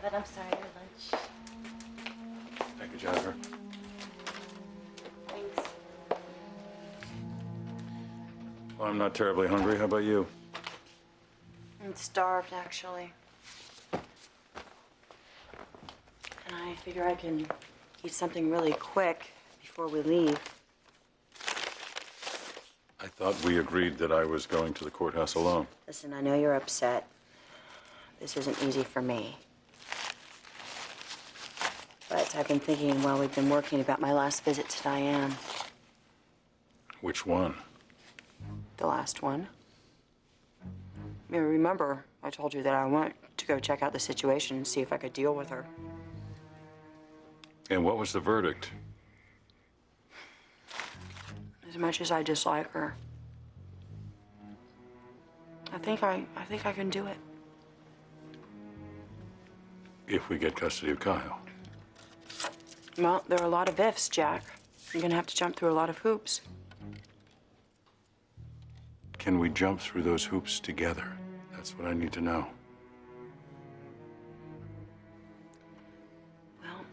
have it. I'm sorry, your lunch. Thank you, Jennifer. Thanks. Well, I'm not terribly hungry. How about you? I'm starved, actually. And I figure I can eat something really quick before we leave. I thought we agreed that I was going to the courthouse alone. Listen, I know you're upset. This isn't easy for me. But I've been thinking while we've been working about my last visit to Diane. Which one? The last one. You remember, I told you that I went to go check out the situation and see if I could deal with her. And what was the verdict? As much as I dislike her, I think I can do it. If we get custody of Kyle. Well, there are a lot of ifs, Jack. You're gonna have to jump through a lot of hoops. Can we jump through those hoops together? That's what I need to know. Well,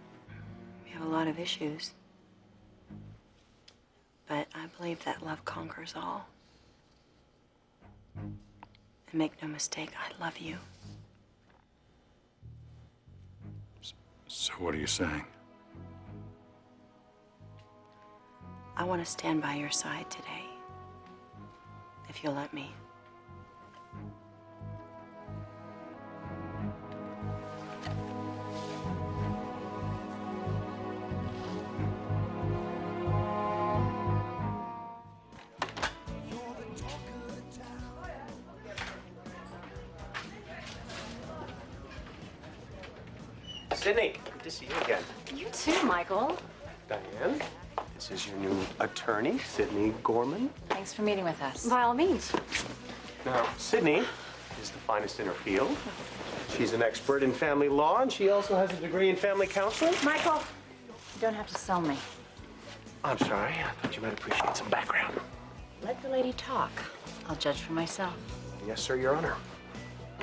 we have a lot of issues. But I believe that love conquers all. And make no mistake, I love you. So what are you saying? I want to stand by your side today. If you'll let me. Sydney, good to see you again. You too, Michael. Diane, this is your new attorney, Sydney Gorman. Thanks for meeting with us. By all means. Now, Sydney is the finest in her field. She's an expert in family law, and she also has a degree in family counseling. Michael. You don't have to sell me. I'm sorry, I thought you might appreciate some background. Let the lady talk. I'll judge for myself. Yes, sir, Your Honor.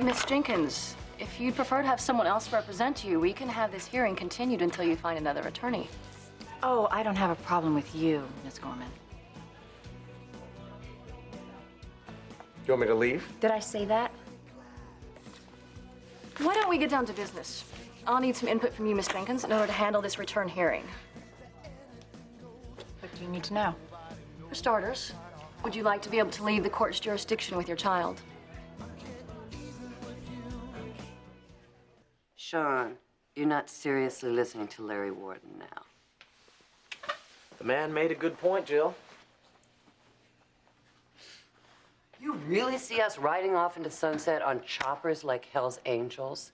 Miss Jenkins, if you'd prefer to have someone else represent you, we can have this hearing continued until you find another attorney. Oh, I don't have a problem with you, Miss Gorman. You want me to leave? Did I say that? Why don't we get down to business? I'll need some input from you, Miss Jenkins, in order to handle this return hearing. What do you need to know? For starters, would you like to be able to leave the court's jurisdiction with your child? Sean, you're not seriously listening to Larry Warden now. The man made a good point, Jill. You really see us riding off into sunset on choppers like Hell's Angels?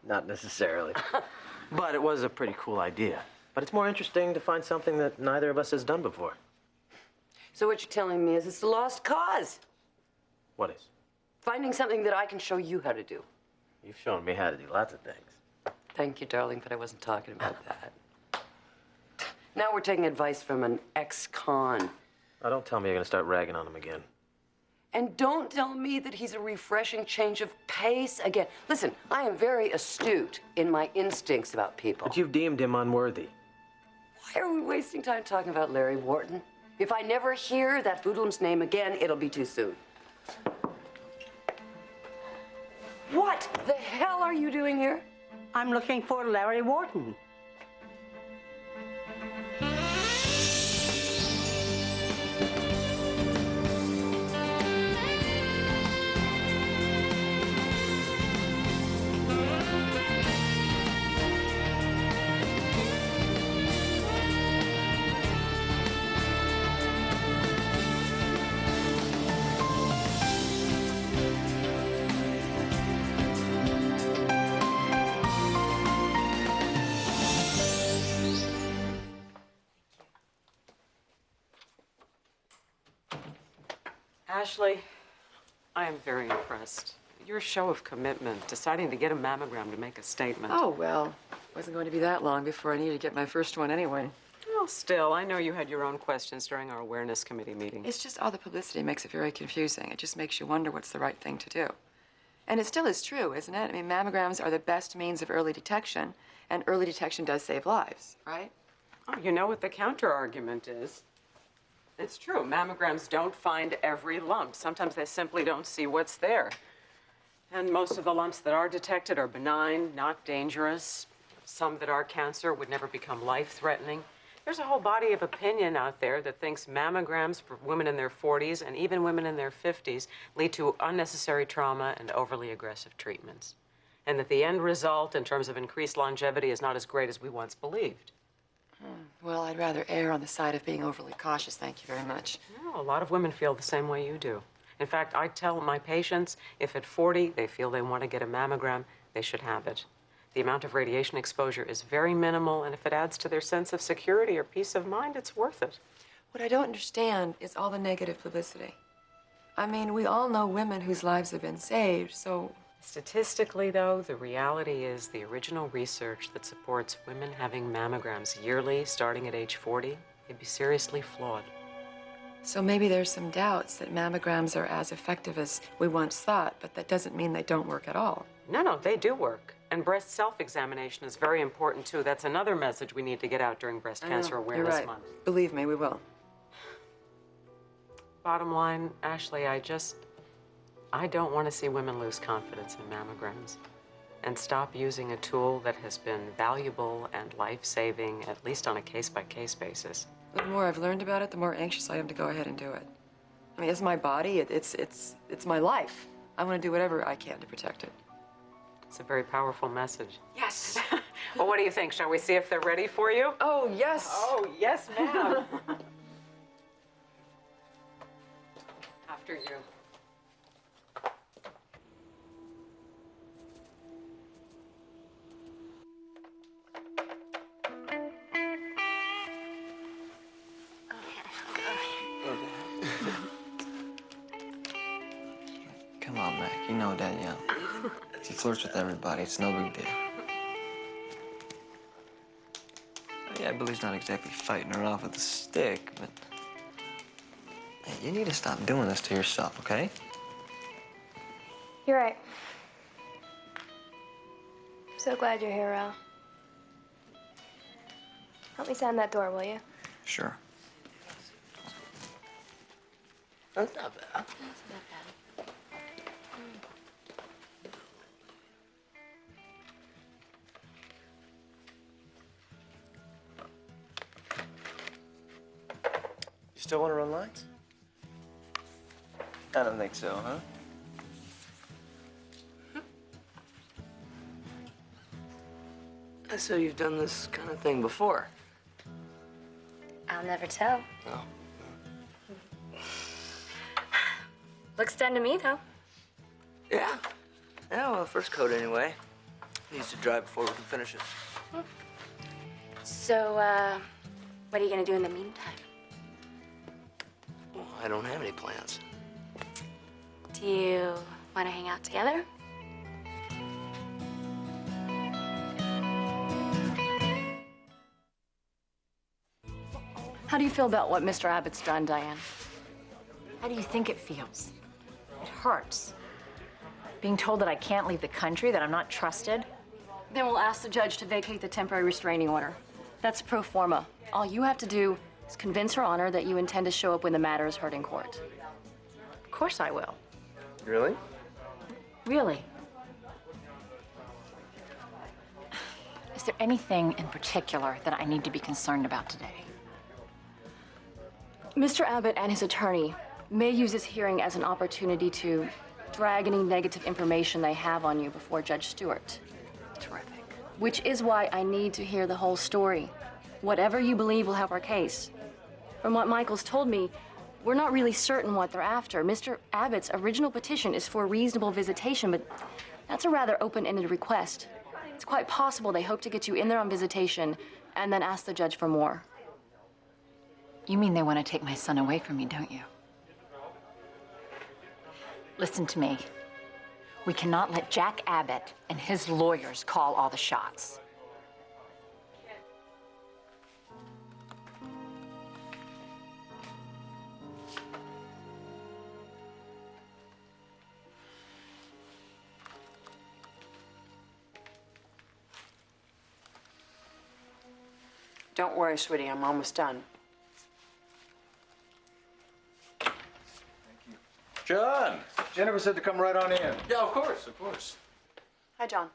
Not necessarily. But it was a pretty cool idea. But it's more interesting to find something that neither of us has done before. So what you're telling me is it's a lost cause. What is? Finding something that I can show you how to do. You've shown me how to do lots of things. Thank you, darling, but I wasn't talking about that. Now we're taking advice from an ex-con. Now, don't tell me you're going to start ragging on him again. And don't tell me that he's a refreshing change of pace again. Listen, I am very astute in my instincts about people. But you've deemed him unworthy. Why are we wasting time talking about Larry Wharton? If I never hear that hoodlum's name again, it'll be too soon. What the hell are you doing here? I'm looking for Larry Wharton. Ashley, I am very impressed. Your show of commitment, deciding to get a mammogram to make a statement. Oh, well, wasn't going to be that long before I needed to get my first one anyway. Well, still, I know you had your own questions during our awareness committee meeting. It's just all the publicity makes it very confusing. It just makes you wonder what's the right thing to do. And it still is true, isn't it? I mean, mammograms are the best means of early detection, and early detection does save lives, right? Oh, you know what the counter argument is? It's true. Mammograms don't find every lump. Sometimes they simply don't see what's there. And most of the lumps that are detected are benign, not dangerous. Some that are cancer would never become life-threatening. There's a whole body of opinion out there that thinks mammograms for women in their 40s and even women in their 50s lead to unnecessary trauma and overly aggressive treatments. And that the end result in terms of increased longevity is not as great as we once believed. Well, I'd rather err on the side of being overly cautious, thank you very much. No, a lot of women feel the same way you do. In fact, I tell my patients if at 40 they feel they want to get a mammogram, they should have it. The amount of radiation exposure is very minimal, and if it adds to their sense of security or peace of mind, it's worth it. What I don't understand is all the negative publicity. I mean, we all know women whose lives have been saved, so... Statistically, though, the reality is the original research that supports women having mammograms yearly, starting at age 40, may be seriously flawed. So maybe there's some doubts that mammograms are as effective as we once thought, but that doesn't mean they don't work at all. No, they do work. And breast self-examination is very important, too. That's another message we need to get out during Breast Cancer Awareness You're right. Month. Believe me, we will. Bottom line, Ashley, I don't want to see women lose confidence in mammograms and stop using a tool that has been valuable and life-saving, at least on a case-by-case basis. The more I've learned about it, the more anxious I am to go ahead and do it. I mean, it's my body, it's my life. I want to do whatever I can to protect it. It's a very powerful message. Yes! Well, what do you think? Shall we see if they're ready for you? Oh, yes! Oh, yes, ma'am. After you. Come on, Mac. You know Danielle. She flirts with everybody. It's no big deal. Yeah, Billy's not exactly fighting her off with a stick, but... Hey, you need to stop doing this to yourself, okay? You're right. I'm so glad you're here, Al. Help me sign that door, will you? Sure. That's not bad. You still want to run lines? I don't think so, huh? So you've done this kind of thing before? I'll never tell. Oh. Looks done to me, though. Yeah. Yeah, well, first coat anyway. Needs to dry before we can finish it. So, what are you gonna do in the meantime? Well, I don't have any plans. Do you want to hang out together? How do you feel about what Mr. Abbott's done, Diane? How do you think it feels? It hurts. Being told that I can't leave the country, that I'm not trusted. Then we'll ask the judge to vacate the temporary restraining order. That's pro forma. All you have to do is convince Her Honor that you intend to show up when the matter is heard in court. Of course I will. Really? Really. Is there anything in particular that I need to be concerned about today? Mr. Abbott and his attorney may use this hearing as an opportunity to drag any negative information they have on you before Judge Stewart. Terrific. Which is why I need to hear the whole story. Whatever you believe will help our case. From what Michael's told me, we're not really certain what they're after. Mr. Abbott's original petition is for reasonable visitation, but that's a rather open-ended request. It's quite possible they hope to get you in there on visitation and then ask the judge for more. You mean they want to take my son away from me, don't you? Listen to me. We cannot let Jack Abbott and his lawyers call all the shots. Don't worry, sweetie. I'm almost done. John! Jennifer said to come right on in. Yeah, of course, of course. Hi, John.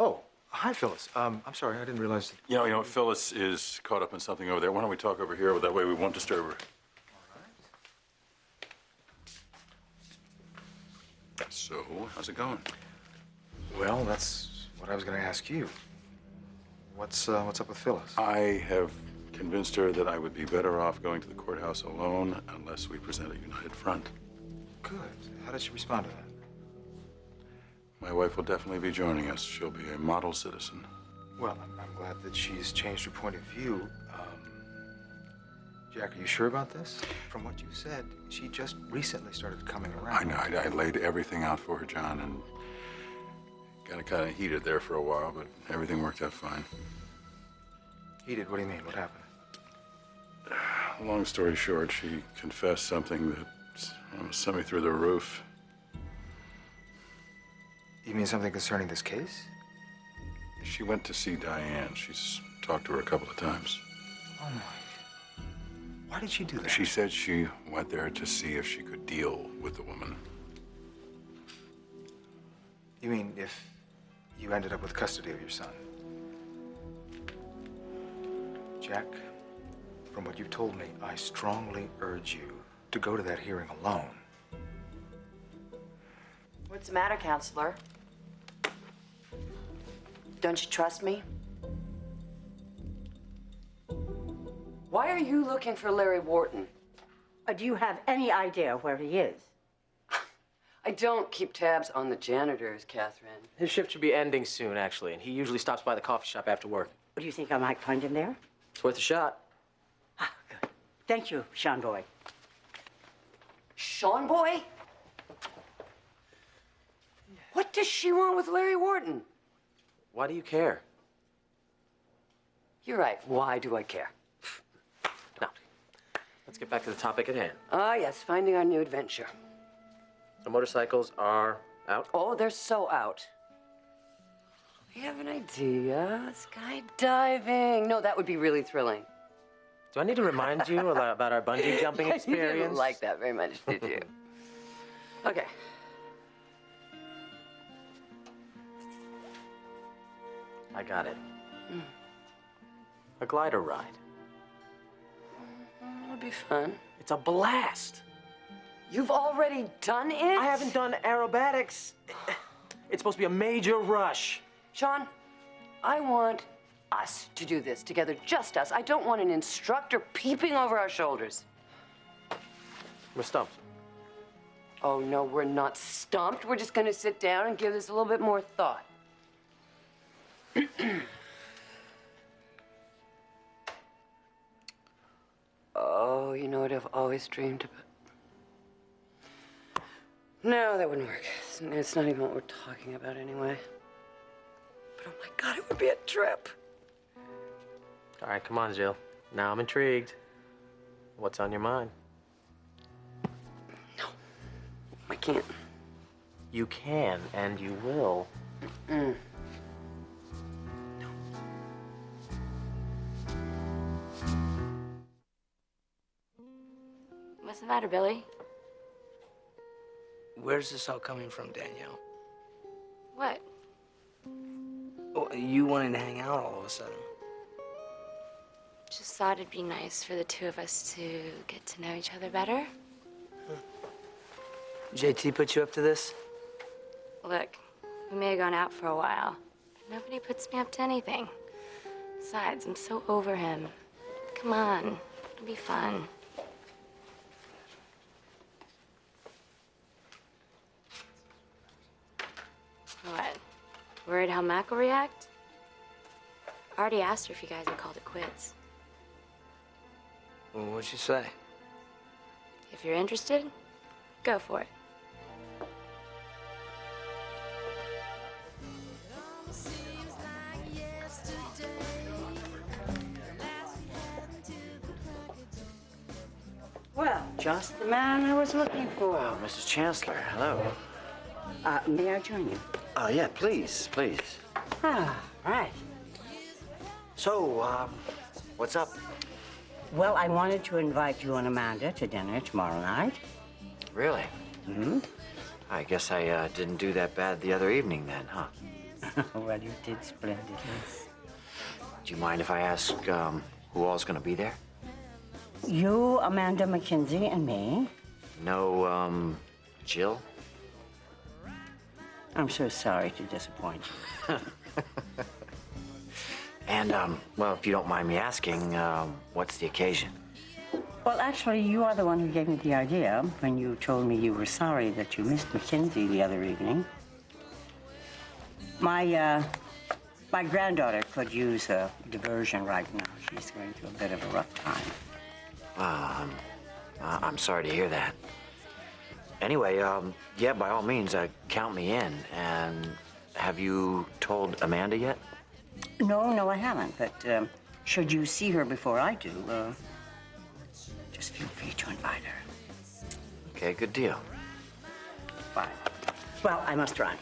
Oh, hi, Phyllis. I'm sorry, I didn't realize that... You know, Phyllis is caught up in something over there. Why don't we talk over here? That way we won't disturb her. So, how's it going? Well, that's what I was going to ask you. What's up with Phyllis? I have convinced her that I would be better off going to the courthouse alone unless we present a united front. Good. How did she respond to that? My wife will definitely be joining us. She'll be a model citizen. Well, I'm glad that she's changed her point of view. Jack, are you sure about this? From what you said, she just recently started coming around. I know. I laid everything out for her, John, and got kind of heated there for a while, but everything worked out fine. Heated? What do you mean? What happened? Long story short, she confessed something that almost sent me through the roof. You mean something concerning this case? She went to see Diane. She's talked to her a couple of times. Oh, my. Why did she do that? She said she went there to see if she could deal with the woman. You mean if you ended up with custody of your son? Jack, from what you've told me, I strongly urge you to go to that hearing alone. What's the matter, counselor? Don't you trust me? Why are you looking for Larry Wharton? Do you have any idea where he is? I don't keep tabs on the janitors, Catherine. His shift should be ending soon, actually, and he usually stops by the coffee shop after work. Do you think I might find him there? It's worth a shot. Ah, good. Thank you, Sean Boy. Sean Boy? What does she want with Larry Wharton? Why do you care? You're right. Why do I care? Now, let's get back to the topic at hand. Ah, yes, finding our new adventure. The motorcycles are out? Oh, they're so out. I have an idea. Skydiving. No, that would be really thrilling. Do I need to remind you about our bungee jumping You experience? didn't like that very much, did you? Okay. I got it. A glider ride. That would be fun. It's a blast. You've already done it? I haven't done aerobatics. It's supposed to be a major rush. Sean, I want us to do this together, just us. I don't want an instructor peeping over our shoulders. We're stumped. Oh, no, we're not stumped. We're just going to sit down and give this a little bit more thought. Oh, you know what I've always dreamed about? No, that wouldn't work. It's not even what we're talking about anyway. But oh my God, it would be a trip. All right, come on, Jill. Now I'm intrigued. What's on your mind? No, I can't. You can, and you will. Mm. What's the matter, Billy? Where's this all coming from, Danielle? What? Oh, you wanting to hang out all of a sudden? Just thought it'd be nice for the two of us to get to know each other better. JT put you up to this? Look, we may have gone out for a while, but nobody puts me up to anything. Besides, I'm so over him. Come on, it'll be fun. What? Worried how Mac will react? I already asked her if you guys had called it quits. Well, what'd she say? If you're interested, go for it. Well, just the man I was looking for. Oh, Mrs. Chancellor, hello. May I join you? Oh, yeah, please, please. Ah, right. So, what's up? Well, I wanted to invite you and Amanda to dinner tomorrow night. Really? Hmm? I guess I didn't do that bad the other evening then, huh? Well, you did splendidly. Do you mind if I ask who all's gonna be there? You, Amanda McKenzie, and me. No, Jill? I'm so sorry to disappoint you. And, well, if you don't mind me asking, what's the occasion? Well, actually, you are the one who gave me the idea when you told me you were sorry that you missed Mackenzie the other evening. My granddaughter could use a diversion right now. She's going through a bit of a rough time. I'm sorry to hear that. Anyway, yeah, by all means, count me in. And have you told Amanda yet? No, I haven't. But should you see her before I do, just feel free to invite her. Okay, good deal. Fine. Well, I must run.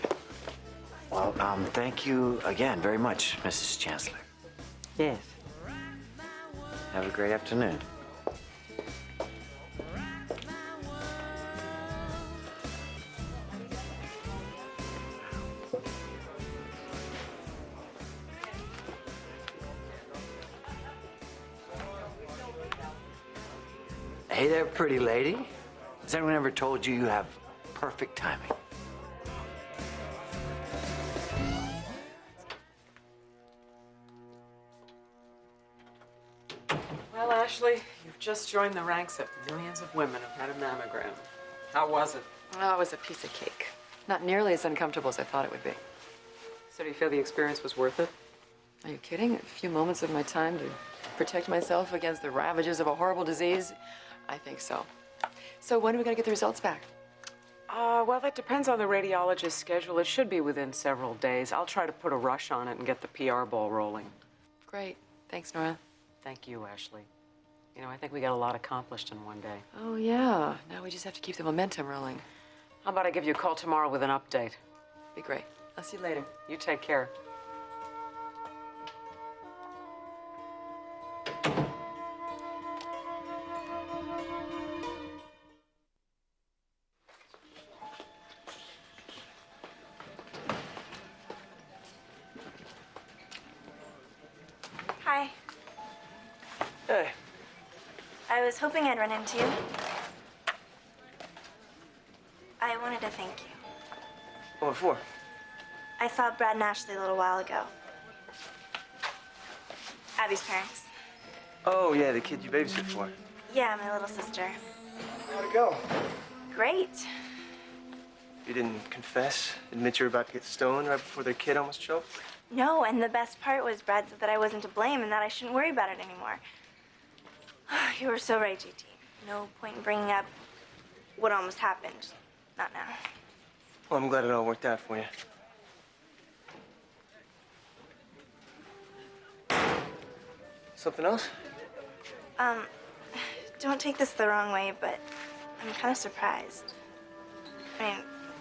Well, thank you again very much, Mrs. Chancellor. Yes. Have a great afternoon. Hey there, pretty lady. Has anyone ever told you you have perfect timing? Well, Ashley, you've just joined the ranks of millions of women who've had a mammogram. How was it? Oh, it was a piece of cake. Not nearly as uncomfortable as I thought it would be. So do you feel the experience was worth it? Are you kidding? A few moments of my time to protect myself against the ravages of a horrible disease? I think so. So when are we gonna get the results back? Well, that depends on the radiologist's schedule. It should be within several days. I'll try to put a rush on it and get the PR ball rolling. Great. Thanks, Nora. Thank you, Ashley. You know, I think we got a lot accomplished in one day. Oh, yeah. Now we just have to keep the momentum rolling. How about I give you a call tomorrow with an update? Be great. I'll see you later. You take care. Hi. Hey. I was hoping I'd run into you. I wanted to thank you. What for? I saw Brad and Ashley a little while ago. Abby's parents. Oh, yeah, the kid you babysit for. Yeah, my little sister. How'd it go? Great. You didn't confess? Admit you were about to get stoned right before their kid almost choked? No, and the best part was Brad said that I wasn't to blame and that I shouldn't worry about it anymore. You were so right, GT. No point in bringing up what almost happened. Not now. Well, I'm glad it all worked out for you. Something else? Don't take this the wrong way, but I'm kind of surprised. I mean,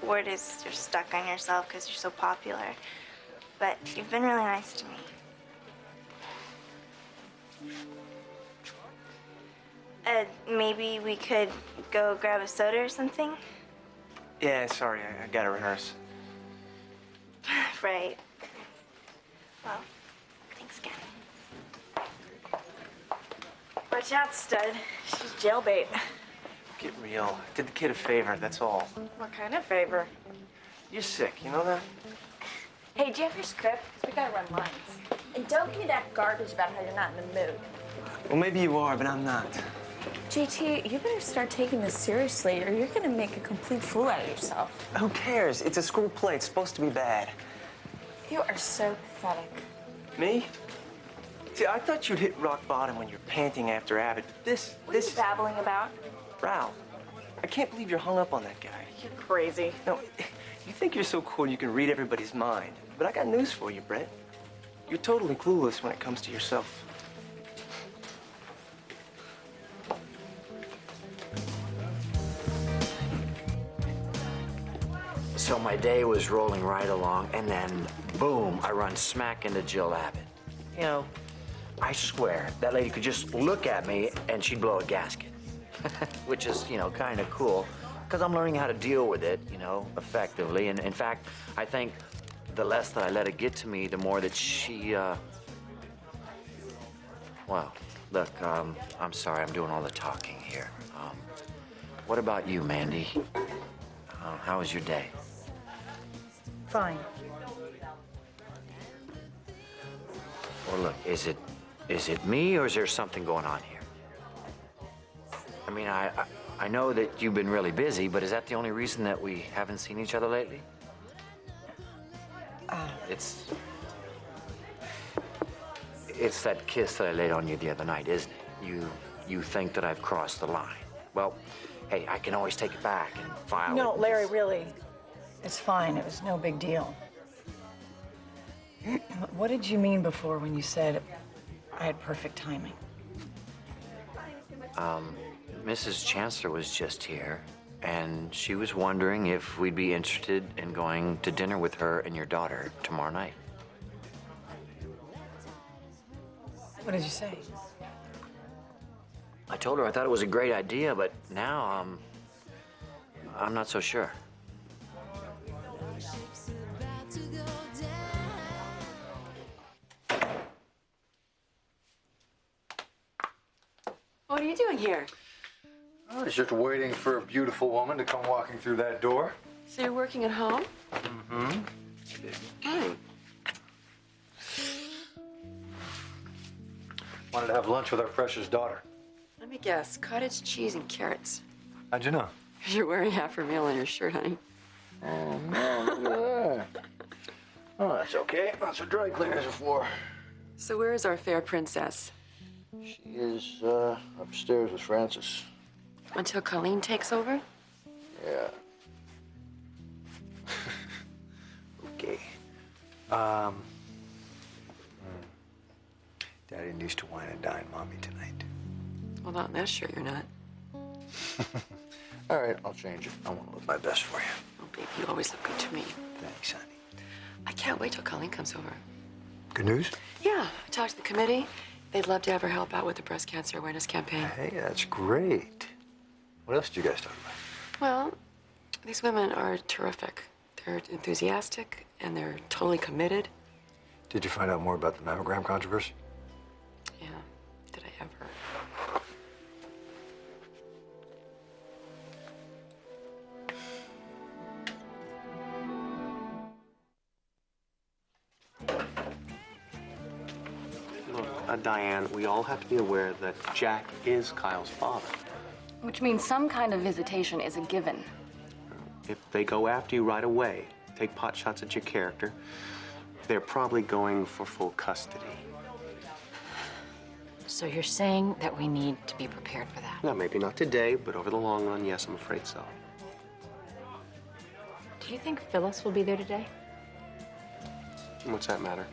word is you're stuck on yourself because you're so popular. But you've been really nice to me. Maybe we could go grab a soda or something? Yeah, sorry, I gotta rehearse. Right. Well, thanks again. Watch out, stud. She's jailbait. Get real. Did the kid a favor, that's all. What kind of favor? You're sick, you know that? Hey, do you have your script? 'Cause we gotta run lines. And don't give me that garbage about how you're not in the mood. Well, maybe you are, but I'm not. GT, you better start taking this seriously or you're gonna make a complete fool out of yourself. Who cares? It's a school play. It's supposed to be bad. You are so pathetic. Me? See, I thought you'd hit rock bottom when you're panting after Abbott, but this... What are you babbling about? Ralph, I can't believe you're hung up on that guy. You're crazy. No, you think you're so cool you can read everybody's mind. But I got news for you, Brett. You're totally clueless when it comes to yourself. So my day was rolling right along, and then, boom, I run smack into Jill Abbott. You know, I swear, that lady could just look at me and she'd blow a gasket. Which is, kind of cool, because I'm learning how to deal with it, effectively. And in fact, I think the less that I let it get to me, the more that she, well, look, I'm sorry, I'm doing all the talking here. What about you, Mandy? How was your day? Fine. Well, look, is it me, or is there something going on here? I mean, I know that you've been really busy, but is that the only reason that we haven't seen each other lately? It's that kiss that I laid on you the other night, isn't it? You think that I've crossed the line. Well, hey, I can always take it back and file it. No, Larry, really, it's fine. It was no big deal. What did you mean before when you said I had perfect timing? Mrs. Chancellor was just here, and she was wondering if we'd be interested in going to dinner with her and your daughter tomorrow night. What did you say? I told her I thought it was a great idea, but now, I'm not so sure. What are you doing here? I was just waiting for a beautiful woman to come walking through that door. So you're working at home? Mm-hmm. Fine. Wanted to have lunch with our precious daughter. Let me guess, cottage cheese and carrots. How'd you know? You're wearing half her meal on your shirt, honey. Oh, no, look at that. Oh, that's okay. That's what dry cleaners are for. So where is our fair princess? She is upstairs with Francis. Until Colleen takes over? Yeah. Okay. Daddy needs to wine and dine Mommy tonight. Well, not in that shirt, you're not. All right, I'll change it. I want to look my best for you. Oh, baby, you always look good to me. Thanks, honey. I can't wait till Colleen comes over. Good news? Yeah, I talked to the committee. They'd love to have her help out with the breast cancer awareness campaign. Hey, that's great. What else did you guys talk about? Well, these women are terrific. They're enthusiastic, and they're totally committed. Did you find out more about the mammogram controversy? Yeah, did I ever? Look, Diane, we all have to be aware that Jack is Kyle's father. Which means some kind of visitation is a given. If they go after you right away, take pot shots at your character, they're probably going for full custody. So you're saying that we need to be prepared for that? Now, maybe not today, but over the long run, yes, I'm afraid so. Do you think Phyllis will be there today? What's that matter?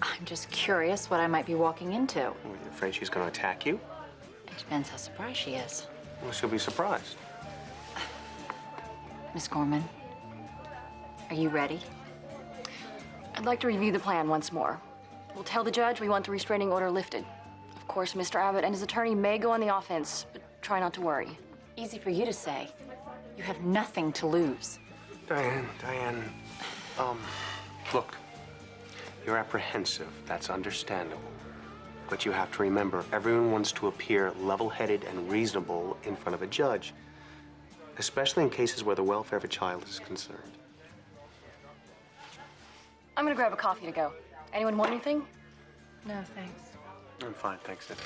I'm just curious what I might be walking into. Are you afraid she's going to attack you? It depends how surprised she is. Well, she'll be surprised. Miss Gorman, are you ready? I'd like to review the plan once more. We'll tell the judge we want the restraining order lifted. Of course, Mr. Abbott and his attorney may go on the offense, but try not to worry. Easy for you to say. You have nothing to lose. Diane, look, you're apprehensive. That's understandable. But you have to remember, everyone wants to appear level-headed and reasonable in front of a judge, especially in cases where the welfare of a child is concerned. I'm gonna grab a coffee to go. Anyone want anything? No, thanks. I'm fine, thanks, Ed.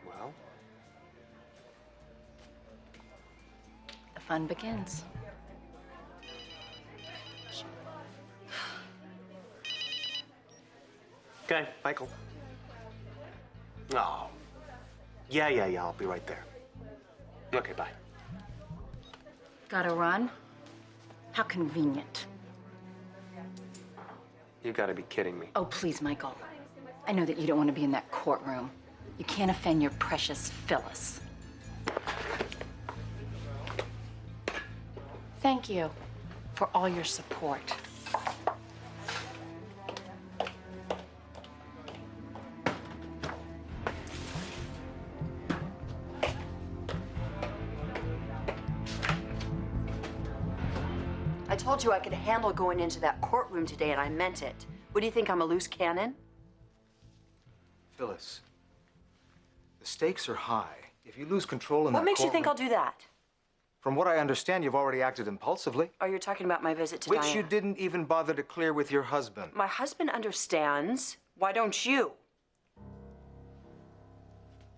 Well? The fun begins. Okay, Michael. Oh. Yeah, I'll be right there. Okay, bye. Gotta run? How convenient. You gotta be kidding me. Oh, please, Michael. I know that you don't want to be in that courtroom. You can't offend your precious Phyllis. Thank you. for all your support. I told you I could handle going into that courtroom today, and I meant it. What do you think, I'm a loose cannon? Phyllis, the stakes are high. If you lose control in that What makes you think I'll courtroom- do that? From what I understand, you've already acted impulsively. Oh, you're talking about my visit to Which Diane. you didn't even bother to clear with your husband. My husband understands. Why don't you?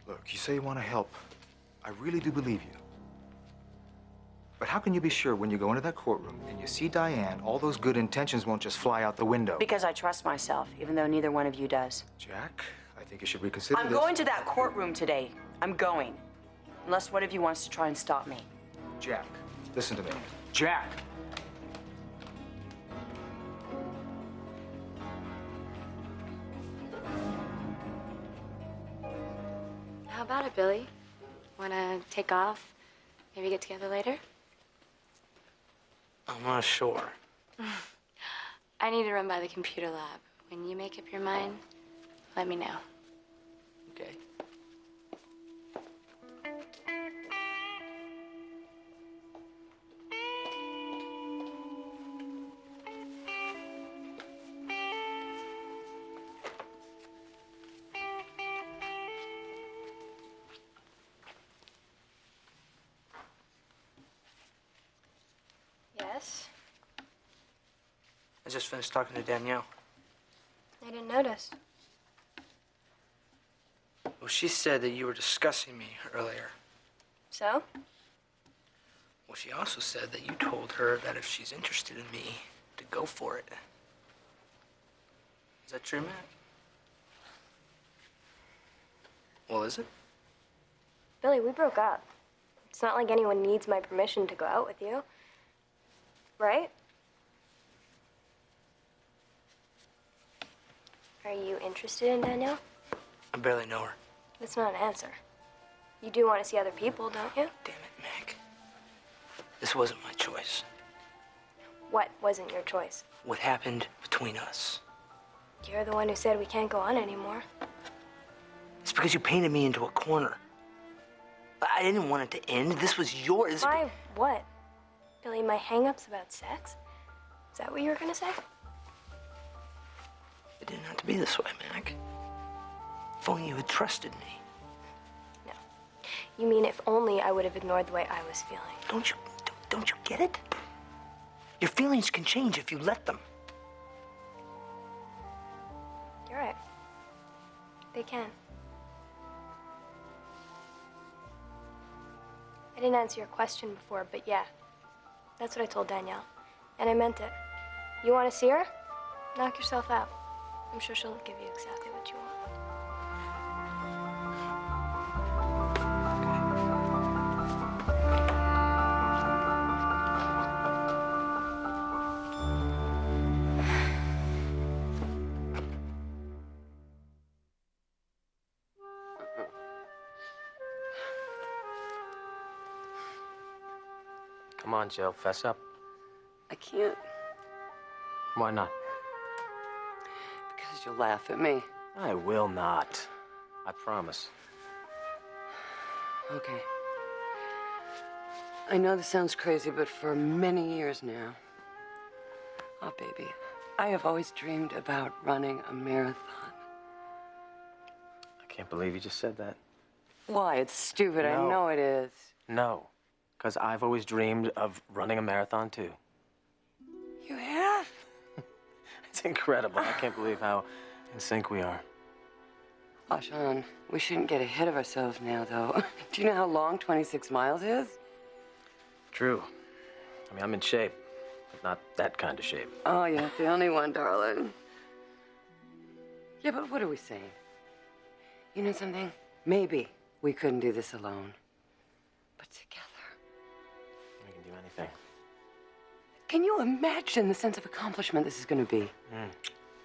Look, you say you want to help. I really do believe you. But how can you be sure when you go into that courtroom and you see Diane, all those good intentions won't just fly out the window? Because I trust myself, even though neither one of you does. Jack, I think you should reconsider I'm this. going to that courtroom today. I'm going. Unless one of you wants to try and stop me. Jack, listen to me. Jack! How about it, Billy? Wanna take off? Maybe get together later? I'm not sure. I need to run by the computer lab. When you make up your mind, let me know. Okay. Yes? I just finished talking to Danielle. I didn't notice. Well, she said that you were discussing me earlier. So? Well, she also said that you told her that if she's interested in me, to go for it. Is that true, Mac? Well, is it? Billy, we broke up. It's not like anyone needs my permission to go out with you. Right? Are you interested in Danielle? I barely know her. That's not an answer. You do want to see other people, don't you? Damn it, Mac. This wasn't my choice. What wasn't your choice? What happened between us? You're the one who said we can't go on anymore. It's because you painted me into a corner. I didn't want it to end. This was yours. My what? Billy, my hang-ups about sex? Is that what you were gonna say? It didn't have to be this way, Mac. If only you had trusted me. You mean if only I would have ignored the way I was feeling. Don't you get it? Your feelings can change if you let them. You're right. They can. I didn't answer your question before, but yeah. That's what I told Danielle. And I meant it. You want to see her? Knock yourself out. I'm sure she'll give you exactly what you want. Come on, Jill, fess up. I can't Why not? because you'll laugh at me. I will not. I promise. Okay. I know this sounds crazy, but for many years now, oh, baby, I have always dreamed about running a marathon. I can't believe you just said that. Why? It's stupid. I No. know it is. No, because I've always dreamed of running a marathon, too. You have? It's incredible. I can't believe how in sync we are. Oh, Sean, we shouldn't get ahead of ourselves now, though. Do you know how long 26 miles is? True. I mean, I'm in shape, but not that kind of shape. Oh, you're not the only one, darling. Yeah, but what are we saying? You know something? Maybe we couldn't do this alone. But together. We can do anything. Can you imagine the sense of accomplishment this is going to be?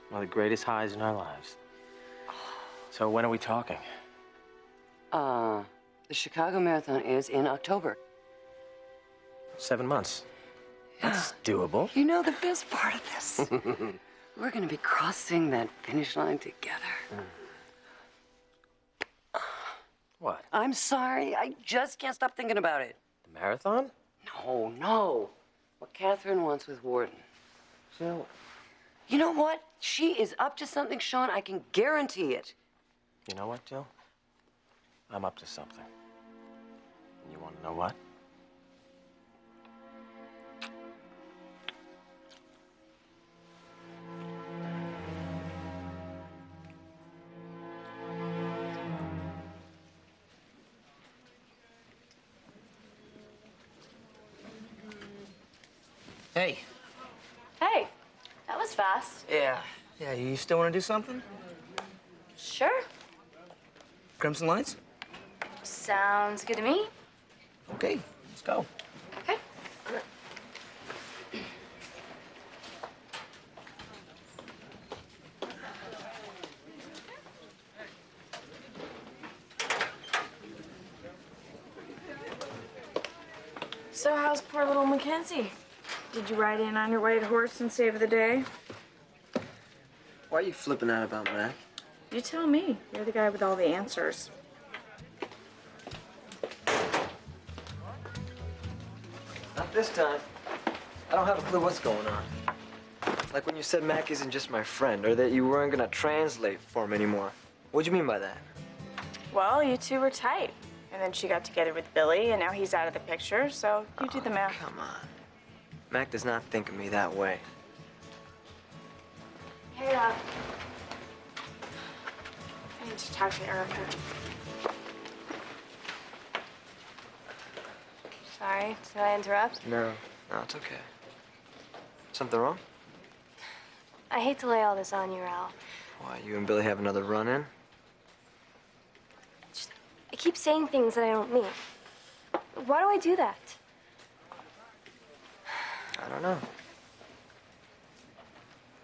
One of the greatest highs in our lives. So when are we talking? The Chicago Marathon is in October. 7 months. It's doable. You know the best part of this? We're gonna be crossing that finish line together. What? I'm sorry, I just can't stop thinking about it. The marathon? No. What Catherine wants with Warden. So, You know what? She is up to something, Sean. I can guarantee it. you know what, Jill? I'm up to something. And you want to know what? Hey. Hey, that was fast. Yeah. Yeah, you still want to do something? Sure. Crimson Lights? Sounds good to me. Okay, let's go. Okay. So how's poor little Mackenzie? Did you ride in on your white horse and save the day? Why are you flipping out about Mac? You tell me. You're the guy with all the answers. Not this time. I don't have a clue what's going on. Like when you said Mac isn't just my friend, or that you weren't gonna translate for him anymore. What'd you mean by that? Well, you two were tight. And then she got together with Billy, and now he's out of the picture, so you do the math. Come on. Mac does not think of me that way. Hey, I need to talk to Erica. Sorry, did I interrupt? No, it's okay. Something wrong? I hate to lay all this on you, Al. Why, you and Billy have another run-in? I keep saying things that I don't mean. Why do I do that? I don't know.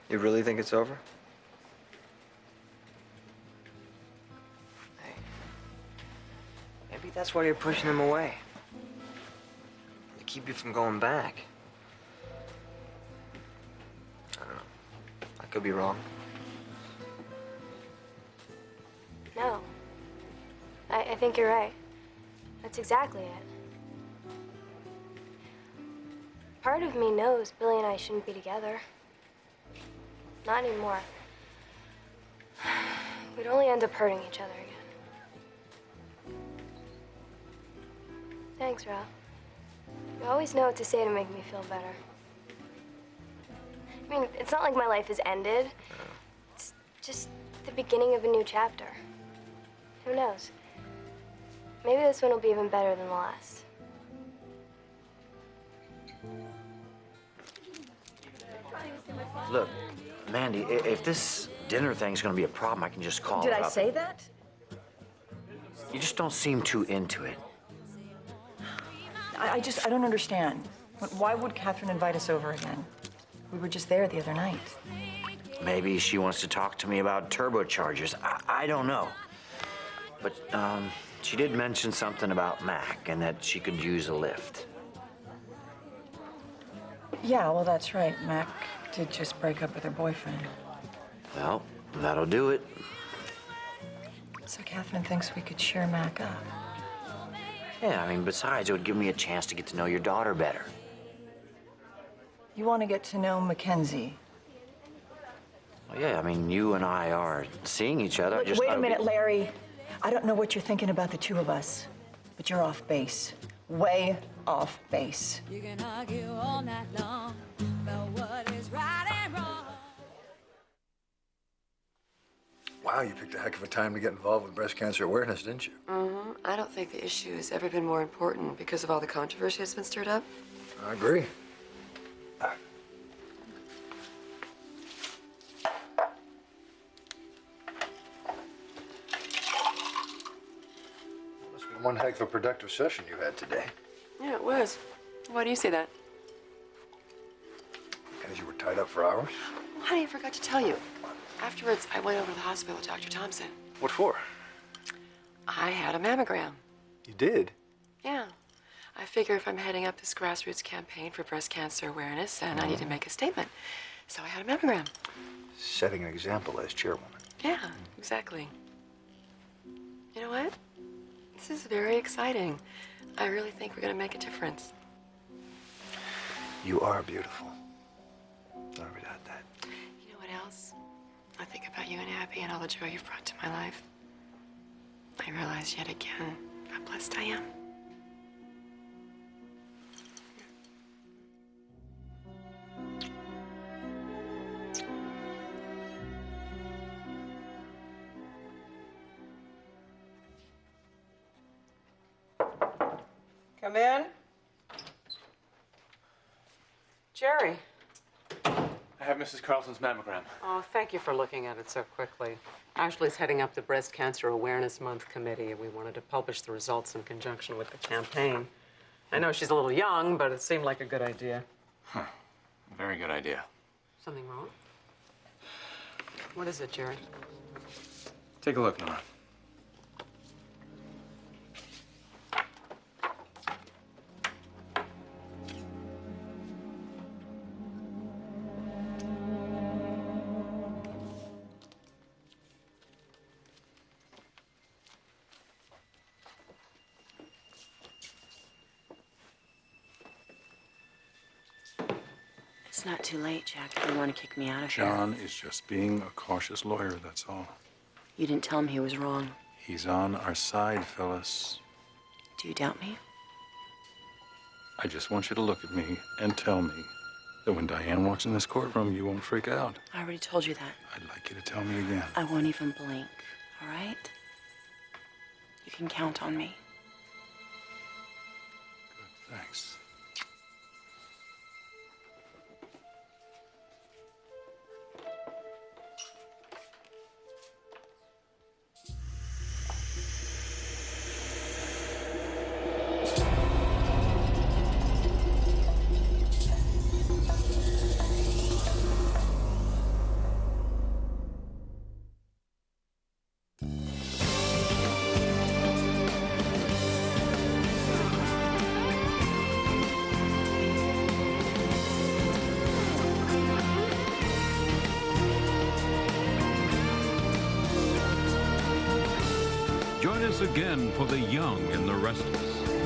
You really think it's over? Hey, maybe that's why you're pushing him away. To keep you from going back. I don't know. I could be wrong. No. I think you're right. That's exactly it. Part of me knows Billy and I shouldn't be together. Not anymore. We'd only end up hurting each other again. Thanks, Ralph. You always know what to say to make me feel better. I mean, it's not like my life has ended. It's just the beginning of a new chapter. Who knows? Maybe this one will be even better than the last. Look, Mandy, if this dinner thing's gonna be a problem, I can just call Did her I up. say that? You just don't seem too into it. I don't understand. Why would Catherine invite us over again? We were just there the other night. Maybe she wants to talk to me about turbochargers. I don't know. But, she did mention something about Mac and that she could use a lift. Yeah, well, that's right. Mac did just break up with her boyfriend. Well, that'll do it. So Catherine thinks we could share Mac up. Yeah, I mean, besides, it would give me a chance to get to know your daughter better. You want to get to know Mackenzie? Well, yeah, I mean, you and I are seeing each other. I just Wait thought a it'd be- minute, Larry. I don't know what you're thinking about the two of us, but you're off base. Way off base. You can argue all night long about what is right and wrong. Wow, you picked a heck of a time to get involved with breast cancer awareness, didn't you? Mm-hmm. I don't think the issue has ever been more important because of all the controversy that's been stirred up. I agree. Must have been one heck of a productive session you had today. Yeah, it was. Why do you say that? Because you were tied up for hours? Honey, I forgot to tell you. Afterwards, I went over to the hospital with Dr. Thompson. What for? I had a mammogram. You did? Yeah. I figure if I'm heading up this grassroots campaign for breast cancer awareness, then I need to make a statement. So I had a mammogram. Setting an example as chairwoman. Yeah, exactly. You know what? This is very exciting. I really think we're gonna make a difference. You are beautiful. I'll never doubt that. You know what else? I think about you and Abby and all the joy you've brought to my life. I realize yet again how blessed I am. Come in. Jerry. I have Mrs. Carlson's mammogram. Oh, thank you for looking at it so quickly. Ashley's heading up the Breast Cancer Awareness Month Committee, and we wanted to publish the results in conjunction with the campaign. I know she's a little young, but it seemed like a good idea. Huh. Very good idea. Something wrong? What is it, Jerry? Take a look, Nora. It's not too late, Jack, if you want to kick me out of here. John is just being a cautious lawyer, that's all. You didn't tell him he was wrong. He's on our side, Phyllis. Do you doubt me? I just want you to look at me and tell me that when Diane walks in this courtroom, you won't freak out. I already told you that. I'd like you to tell me again. I won't even blink, all right? You can count on me. Thanks. Join us again for The Young and the Restless.